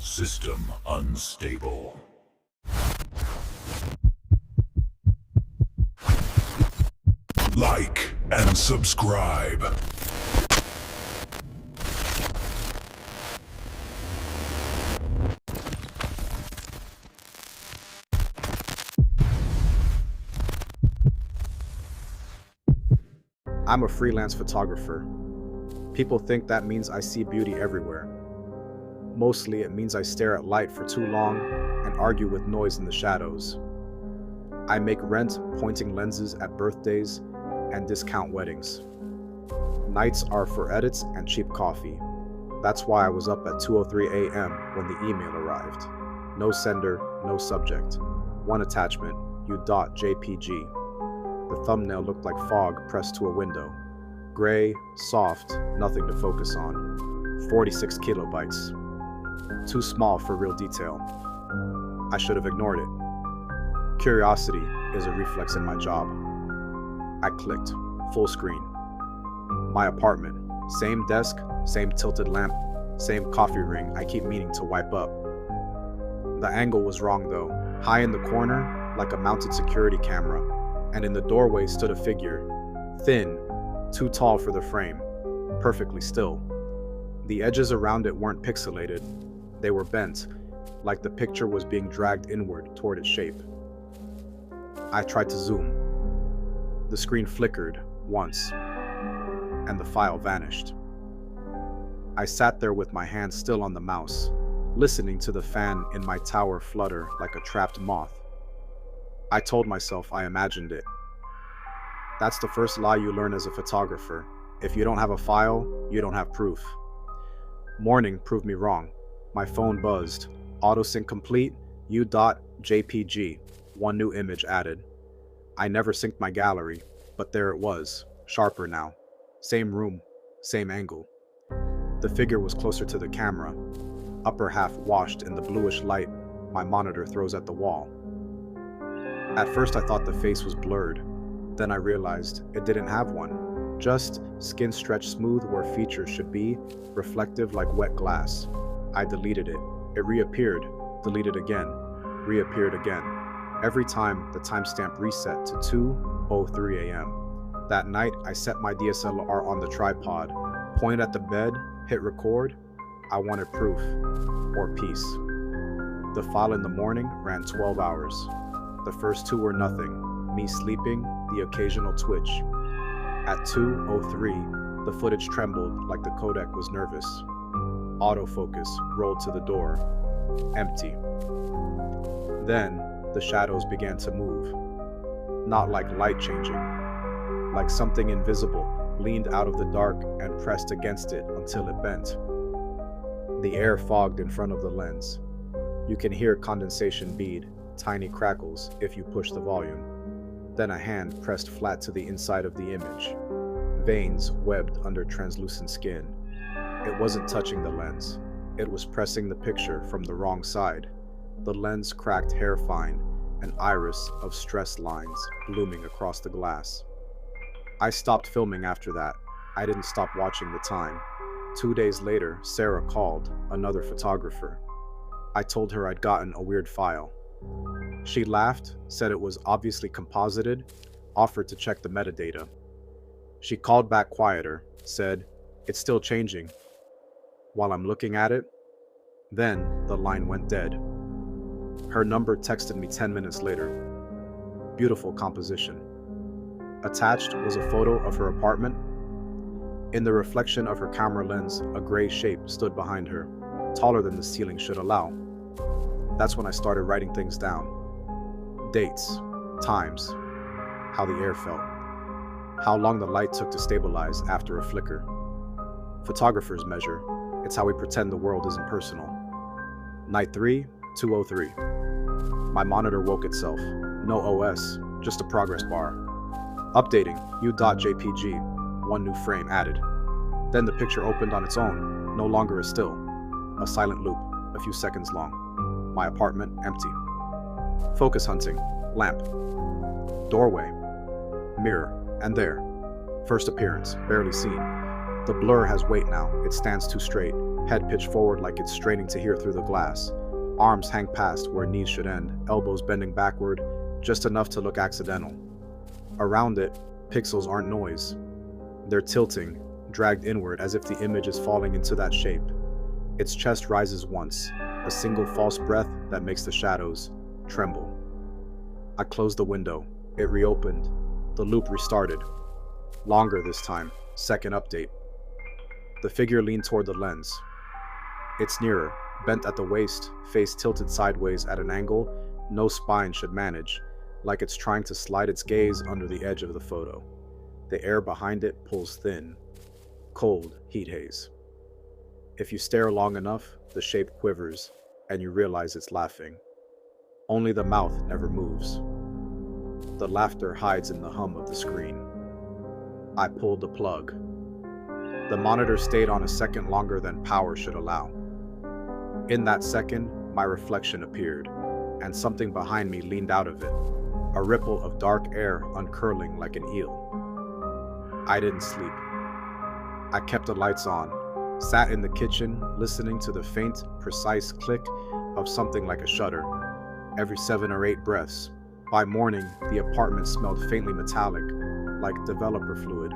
System unstable. Like and subscribe. I'm a freelance photographer. People think that means I see beauty everywhere. Mostly it means I stare at light for too long and argue with noise in the shadows. I make rent pointing lenses at birthdays and discount weddings. Nights are for edits and cheap coffee. That's why I was up at 2:03 a.m. when the email arrived. No sender, no subject. One attachment, You.Jpg. The thumbnail looked like fog pressed to a window. Gray, soft, nothing to focus on. 46 kilobytes. Too small for real detail. I should have ignored it. Curiosity is a reflex in my job. I clicked. Full screen. My apartment. Same desk, same tilted lamp, same coffee ring I keep meaning to wipe up. The angle was wrong though. High in the corner, like a mounted security camera, and in the doorway stood a figure. Thin, too tall for the frame, perfectly still. The edges around it weren't pixelated. They were bent, like the picture was being dragged inward toward its shape. I tried to zoom. The screen flickered once, and the file vanished. I sat there with my hand still on the mouse, listening to the fan in my tower flutter like a trapped moth. I told myself I imagined it. That's the first lie you learn as a photographer. If you don't have a file, you don't have proof. Morning proved me wrong. My phone buzzed. Autosync complete, You.Jpg. One new image added. I never synced my gallery, but there it was, sharper now. Same room, same angle. The figure was closer to the camera, upper half washed in the bluish light my monitor throws at the wall. At first I thought the face was blurred. Then I realized it didn't have one. Just skin stretched smooth where features should be, reflective like wet glass. I deleted it. It reappeared, deleted again, reappeared again. Every time the timestamp reset to 2:03 a.m. That night I set my DSLR on the tripod, pointed at the bed, hit record. I wanted proof, or peace. The file in the morning ran 12 hours. The first two were nothing, me sleeping, the occasional twitch. At 2:03, the footage trembled like the codec was nervous. Autofocus rolled to the door, empty. Then, the shadows began to move. Not like light changing, like something invisible leaned out of the dark and pressed against it until it bent. The air fogged in front of the lens. You can hear condensation bead, tiny crackles if you push the volume. Then a hand pressed flat to the inside of the image. Veins webbed under translucent skin. It wasn't touching the lens. It was pressing the picture from the wrong side. The lens cracked hair fine, an iris of stress lines blooming across the glass. I stopped filming after that. I didn't stop watching the time. 2 days later, Sarah called, another photographer. I told her I'd gotten a weird file. She laughed, said it was obviously composited, offered to check the metadata. She called back quieter, said, "It's still changing." While I'm looking at it, then the line went dead. Her number texted me 10 minutes later. Beautiful composition. Attached was a photo of her apartment. In the reflection of her camera lens, a gray shape stood behind her, taller than the ceiling should allow. That's when I started writing things down. Dates, times, how the air felt, how long the light took to stabilize after a flicker. Photographers measure. It's how we pretend the world isn't personal. Night 3, 2:03. My monitor woke itself. No OS, just a progress bar. Updating, You.Jpg. One new frame added. Then the picture opened on its own, no longer a still. A silent loop, a few seconds long. My apartment empty. Focus hunting, lamp. Doorway, mirror, and there. First appearance, barely seen. The blur has weight now. It stands too straight, head pitched forward like it's straining to hear through the glass. Arms hang past where knees should end, elbows bending backward, just enough to look accidental. Around it, pixels aren't noise. They're tilting, dragged inward as if the image is falling into that shape. Its chest rises once, a single false breath that makes the shadows tremble. I closed the window. It reopened. The loop restarted. Longer this time. Second update. The figure leaned toward the lens. It's nearer, bent at the waist, face tilted sideways at an angle no spine should manage, like it's trying to slide its gaze under the edge of the photo. The air behind it pulls thin. Cold heat haze. If you stare long enough, the shape quivers, and you realize it's laughing. Only the mouth never moves. The laughter hides in the hum of the screen. I pulled the plug. The monitor stayed on a second longer than power should allow. In that second, my reflection appeared, and something behind me leaned out of it, a ripple of dark air uncurling like an eel. I didn't sleep. I kept the lights on, sat in the kitchen, listening to the faint, precise click of something like a shutter, every 7 or 8 breaths. By morning, the apartment smelled faintly metallic, like developer fluid,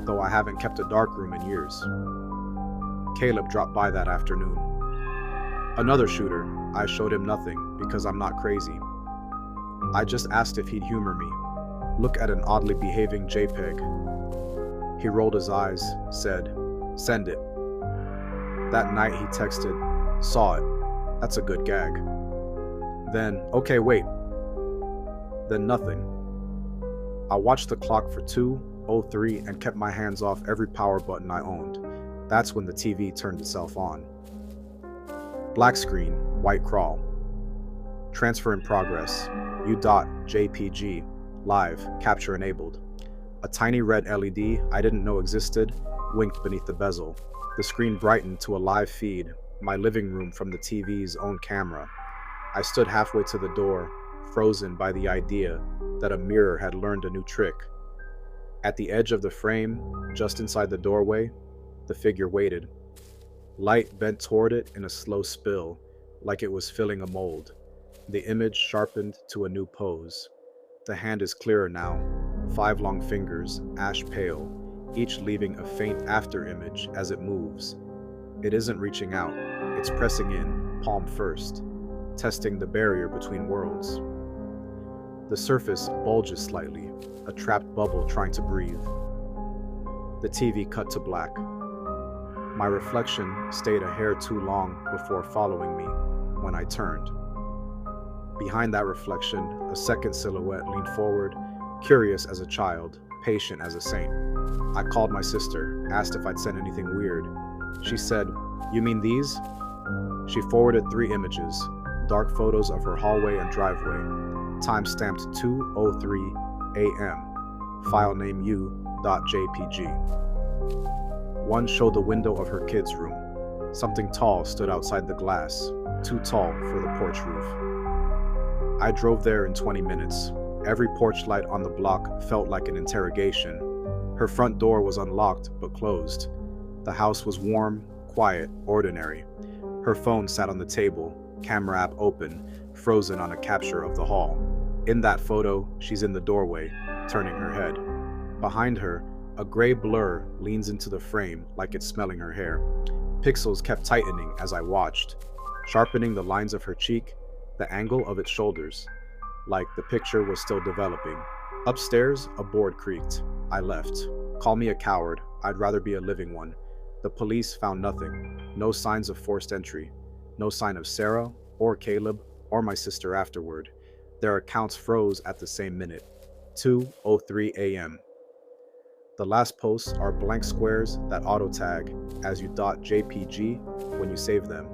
though I haven't kept a darkroom in years. Caleb dropped by that afternoon. Another shooter. I showed him nothing, because I'm not crazy. I just asked if he'd humor me. Look at an oddly behaving JPEG. He rolled his eyes, said, "Send it." That night he texted, "Saw it. That's a good gag." Then, "Okay, wait." Then nothing. I watched the clock for 2:03 and kept my hands off every power button I owned. That's when the TV turned itself on. Black screen, white crawl. Transfer in progress. You.Jpg. Live, capture enabled. A tiny red LED I didn't know existed winked beneath the bezel. The screen brightened to a live feed, my living room from the TV's own camera. I stood halfway to the door, frozen by the idea that a mirror had learned a new trick. At the edge of the frame, just inside the doorway, the figure waited. Light bent toward it in a slow spill, like it was filling a mold. The image sharpened to a new pose. The hand is clearer now, 5 long fingers, ash pale, each leaving a faint after image as it moves. It isn't reaching out, it's pressing in, palm first, testing the barrier between worlds. The surface bulges slightly, a trapped bubble trying to breathe. The TV cut to black. My reflection stayed a hair too long before following me when I turned. Behind that reflection, a second silhouette leaned forward, curious as a child, patient as a saint. I called my sister, asked if I'd sent anything weird. She said, "You mean these?" She forwarded 3 images, dark photos of her hallway and driveway, time-stamped 2:03 a.m., file name You.Jpg. One showed the window of her kid's room. Something tall stood outside the glass, too tall for the porch roof. I drove there in 20 minutes. Every porch light on the block felt like an interrogation. Her front door was unlocked but closed. The house was warm, quiet, ordinary. Her phone sat on the table, camera app open, frozen on a capture of the hall. In that photo, she's in the doorway, turning her head. Behind her, a gray blur leans into the frame like it's smelling her hair. Pixels kept tightening as I watched, sharpening the lines of her cheek, the angle of its shoulders, like the picture was still developing. Upstairs, a board creaked. I left. Call me a coward. I'd rather be a living one. The police found nothing. No signs of forced entry. No sign of Sarah, or Caleb, or my sister afterward. Their accounts froze at the same minute. 2:03 a.m. The last posts are blank squares that auto-tag as You.Jpg when you save them.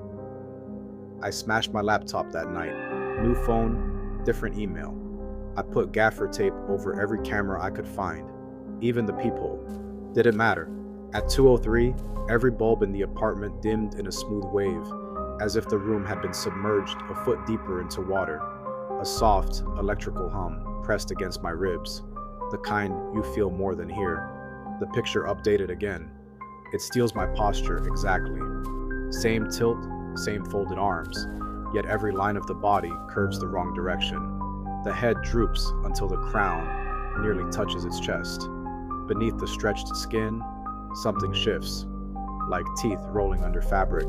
I smashed my laptop that night. New phone, different email. I put gaffer tape over every camera I could find, even the peephole. Didn't matter. At 2:03, every bulb in the apartment dimmed in a smooth wave, as if the room had been submerged a foot deeper into water. A soft, electrical hum pressed against my ribs, the kind you feel more than hear. The picture updated again. It steals my posture exactly. Same tilt, same folded arms, yet every line of the body curves the wrong direction. The head droops until the crown nearly touches its chest. Beneath the stretched skin, something shifts, like teeth rolling under fabric.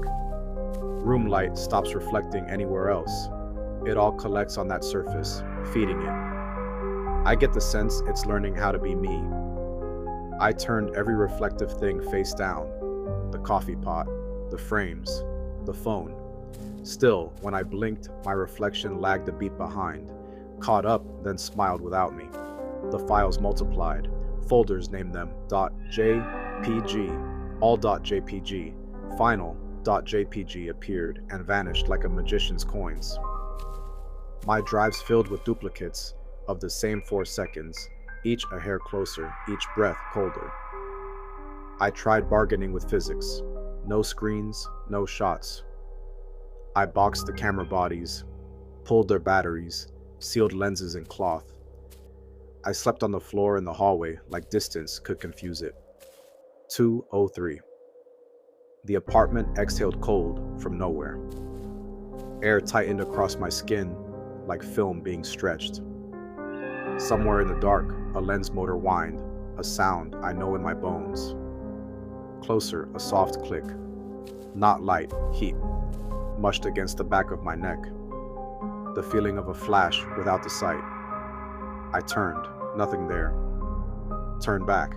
Room light stops reflecting anywhere else. It all collects on that surface, feeding it. I get the sense it's learning how to be me. I turned every reflective thing face down. The coffee pot, the frames, the phone. Still, when I blinked, my reflection lagged a beat behind, caught up, then smiled without me. The files multiplied. Folders named them .jpg, all .jpg, final .jpg appeared and vanished like a magician's coins. My drives filled with duplicates of the same 4 seconds, each a hair closer, each breath colder. I tried bargaining with physics. No screens, no shots. I boxed the camera bodies, pulled their batteries, sealed lenses in cloth. I slept on the floor in the hallway like distance could confuse it. 2:03. The apartment exhaled cold from nowhere. Air tightened across my skin like film being stretched. Somewhere in the dark, a lens motor whined, a sound I know in my bones. Closer, a soft click. Not light, heat, mushed against the back of my neck. The feeling of a flash without the sight. I turned, nothing there. Turned back.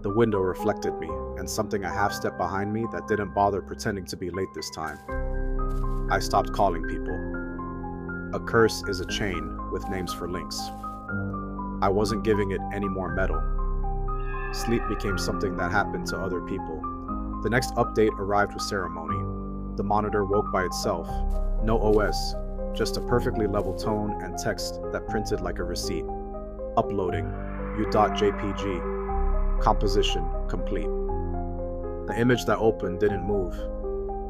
The window reflected me, and something a half step behind me that didn't bother pretending to be late this time. I stopped calling people. A curse is a chain with names for links. I wasn't giving it any more metal. Sleep became something that happened to other people. The next update arrived with ceremony. The monitor woke by itself. No OS, just a perfectly level tone and text that printed like a receipt. Uploading. You.Jpg. Composition complete. The image that opened didn't move.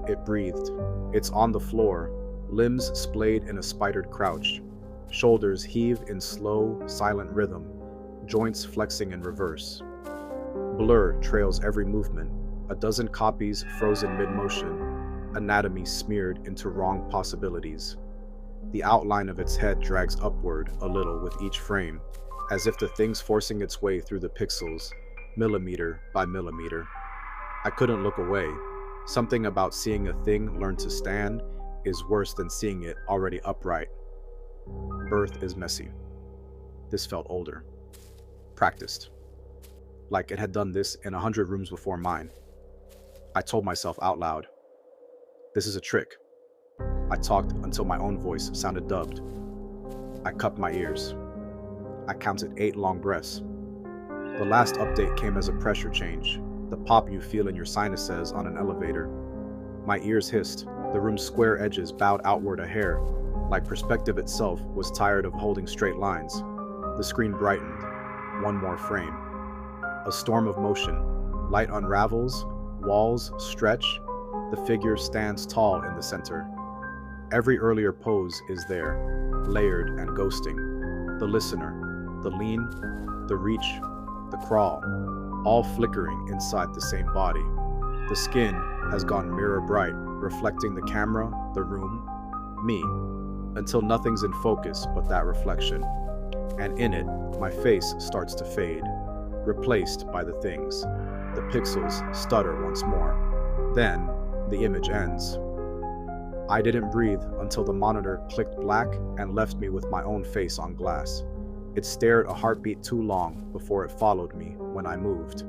It breathed. It's on the floor, limbs splayed in a spidered crouch. Shoulders heave in slow, silent rhythm, joints flexing in reverse. Blur trails every movement, a dozen copies frozen mid-motion, anatomy smeared into wrong possibilities. The outline of its head drags upward a little with each frame, as if the thing's forcing its way through the pixels, millimeter by millimeter. I couldn't look away. Something about seeing a thing learn to stand is worse than seeing it already upright. Birth is messy. This felt older. Practiced. Like it had done this in 100 rooms before mine. I told myself out loud, this is a trick. I talked until my own voice sounded dubbed. I cupped my ears. I counted 8 long breaths. The last update came as a pressure change, the pop you feel in your sinuses on an elevator. My ears hissed, the room's square edges bowed outward a hair, like perspective itself was tired of holding straight lines. The screen brightened. One more frame. A storm of motion. Light unravels, walls stretch, the figure stands tall in the center. Every earlier pose is there, layered and ghosting. The listener, the lean, the reach, the crawl, all flickering inside the same body. The skin has gone mirror bright, reflecting the camera, the room, me, until nothing's in focus but that reflection. And in it, my face starts to fade, replaced by the things. The pixels stutter once more. Then, the image ends. I didn't breathe until the monitor clicked black and left me with my own face on glass. It stared a heartbeat too long before it followed me when I moved.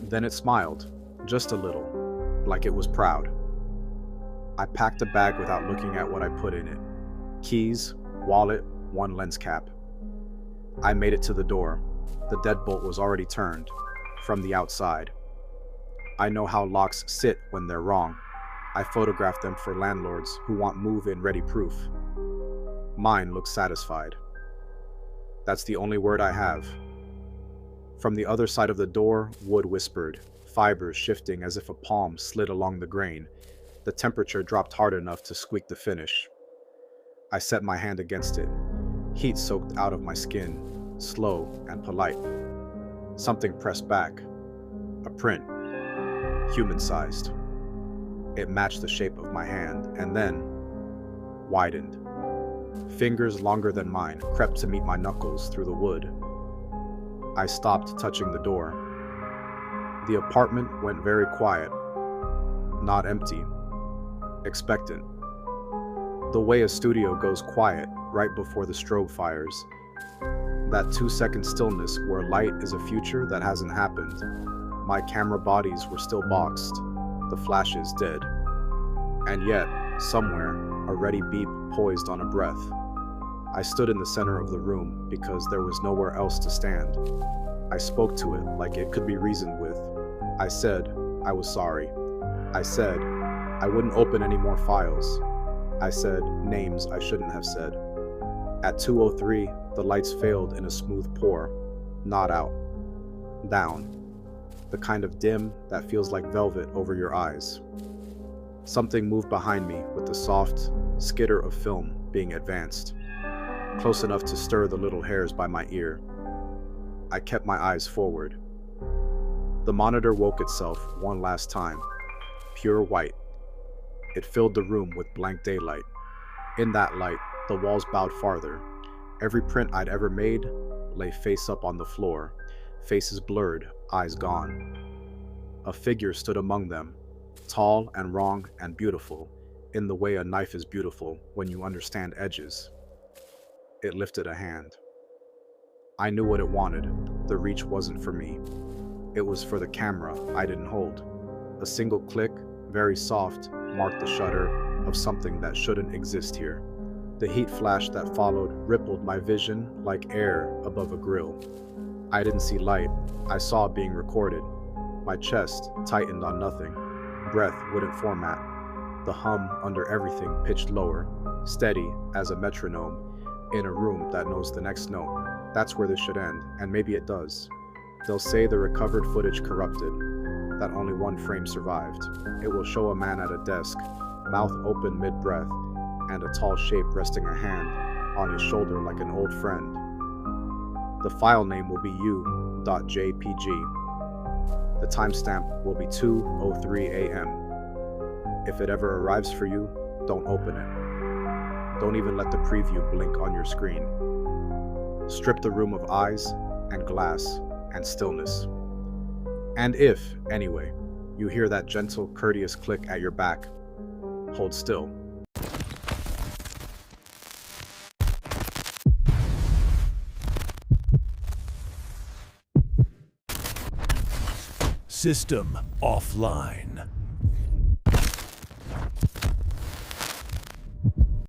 Then it smiled, just a little, like it was proud. I packed a bag without looking at what I put in it. Keys, wallet, 1 lens cap. I made it to the door. The deadbolt was already turned, from the outside. I know how locks sit when they're wrong. I photographed them for landlords who want move-in ready proof. Mine looks satisfied. That's the only word I have. From the other side of the door, wood whispered, fibers shifting as if a palm slid along the grain. The temperature dropped hard enough to squeak the finish. I set my hand against it. Heat soaked out of my skin, slow and polite. Something pressed back. A print, human-sized. It matched the shape of my hand, and then widened. Fingers longer than mine crept to meet my knuckles through the wood. I stopped touching the door. The apartment went very quiet, not empty, expectant. The way a studio goes quiet right before the strobe fires. That 2-second stillness where light is a future that hasn't happened. My camera bodies were still boxed, the flashes dead. And yet, somewhere, a ready beep poised on a breath. I stood in the center of the room because there was nowhere else to stand. I spoke to it like it could be reasoned with. I said I was sorry. I said I wouldn't open any more files. I said names I shouldn't have said. At 2:03, the lights failed in a smooth pour. Not out. Down. The kind of dim that feels like velvet over your eyes. Something moved behind me with the soft skitter of film being advanced, close enough to stir the little hairs by my ear. I kept my eyes forward. The monitor woke itself one last time, pure white. It filled the room with blank daylight. In that light, the walls bowed farther. Every print I'd ever made lay face up on the floor, faces blurred, eyes gone. A figure stood among them, tall and wrong and beautiful, in the way a knife is beautiful when you understand edges. It lifted a hand. I knew what it wanted. The reach wasn't for me. It was for the camera I didn't hold. A single click, very soft, marked the shutter of something that shouldn't exist here. The heat flash that followed rippled my vision like air above a grill. I didn't see light. I saw it being recorded. My chest tightened on nothing. Breath wouldn't format. The hum under everything pitched lower, steady as a metronome in a room that knows the next note. That's where this should end, and maybe it does. They'll say the recovered footage corrupted, that only one frame survived. It will show a man at a desk, mouth open mid-breath, and a tall shape resting a hand on his shoulder like an old friend. The file name will be You.Jpg. The timestamp will be 2:03 a.m. If it ever arrives for you, don't open it. Don't even let the preview blink on your screen. Strip the room of eyes and glass and stillness. And if, anyway, you hear that gentle, courteous click at your back, hold still. System offline.